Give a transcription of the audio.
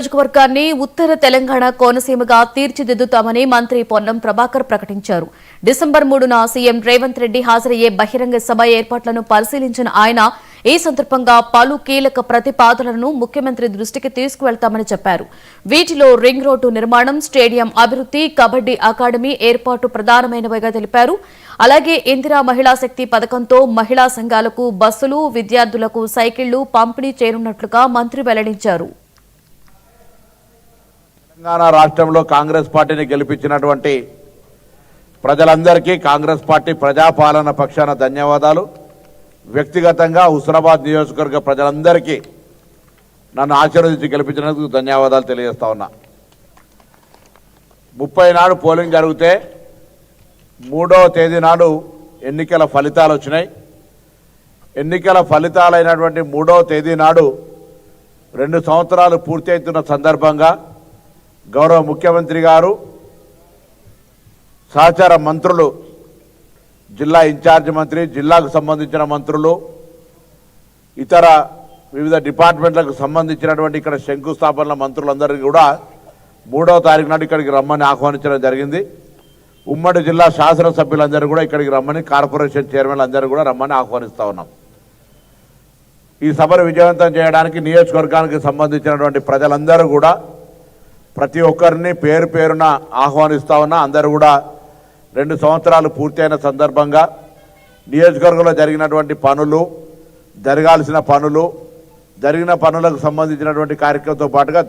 నియోజకవర్గాన్ని ఉత్తర తెలంగాణ కోనసీమగా తీర్చిదిద్దుతామని మంత్రి పొన్నం ప్రభాకర్ ప్రకటించారు. డిసెంబర్ 3న సీఎం రేవంత్ రెడ్డి హాజరయ్యే బహిరంగ సభ ఏర్పాట్లను పరిశీలించిన ఆయన ఈ సందర్భంగా పలు కీలక ప్రతిపాదనలను ముఖ్యమంత్రి దృష్టికి తీసుకువెళ్తామని చెప్పారు. వీటిలో రింగ్ రోడ్డు నిర్మాణం, స్టేడియం అభివృద్ధి, కబడ్డీ అకాడమీ ఏర్పాటు ప్రధానమైనవిగా తెలిపారు. అలాగే ఇందిరా మహిళా శక్తి పథకంతో మహిళా సంఘాలకు బస్సులు, విద్యార్థులకు సైకిళ్లు పంపిణీ చేయనున్నట్లుగా మంత్రి వెల్లడించారు. తెలంగాణ రాష్ట్రంలో కాంగ్రెస్ పార్టీని గెలిపించినటువంటి ప్రజలందరికీ కాంగ్రెస్ పార్టీ ప్రజాపాలన పక్షాన ధన్యవాదాలు. వ్యక్తిగతంగా హుస్నాబాద్ నియోజకవర్గ ప్రజలందరికీ నన్ను ఆశీర్వదించి గెలిపించినందుకు ధన్యవాదాలు తెలియజేస్తా ఉన్నా. 30 నాడు పోలింగ్ జరిగితే 3వ తేదీ నాడు ఎన్నికల ఫలితాలు వచ్చినాయి. ఎన్నికల ఫలితాలైనటువంటి 3వ తేదీ నాడు 2 సంవత్సరాలు పూర్తి అవుతున్న సందర్భంగా గౌరవ ముఖ్యమంత్రి గారు, సహచార మంత్రులు, జిల్లా ఇన్ఛార్జ్ మంత్రి, జిల్లాకు సంబంధించిన మంత్రులు, ఇతర వివిధ డిపార్ట్మెంట్లకు సంబంధించినటువంటి ఇక్కడ శంకుస్థాపనల మంత్రులందరికీ కూడా 3వ తారీఖు నాడు ఇక్కడికి రమ్మని ఆహ్వానించడం జరిగింది. ఉమ్మడి జిల్లా శాసనసభ్యులందరూ కూడా ఇక్కడికి రమ్మని, కార్పొరేషన్ చైర్మన్లు అందరూ కూడా రమ్మని ఆహ్వానిస్తూ ఉన్నాం. ఈ సభను విజయవంతం చేయడానికి నియోజకవర్గానికి సంబంధించినటువంటి ప్రజలందరూ కూడా ప్రతి ఒక్కరిని పేరు పేరున ఆహ్వానిస్తూ ఉన్నా. అందరూ కూడా 2 సంవత్సరాలు పూర్తయిన సందర్భంగా నియోజకవర్గంలో జరిగినటువంటి పనులు, జరగాల్సిన పనులు, జరిగిన పనులకు సంబంధించినటువంటి కార్యక్రమంతో పాటుగా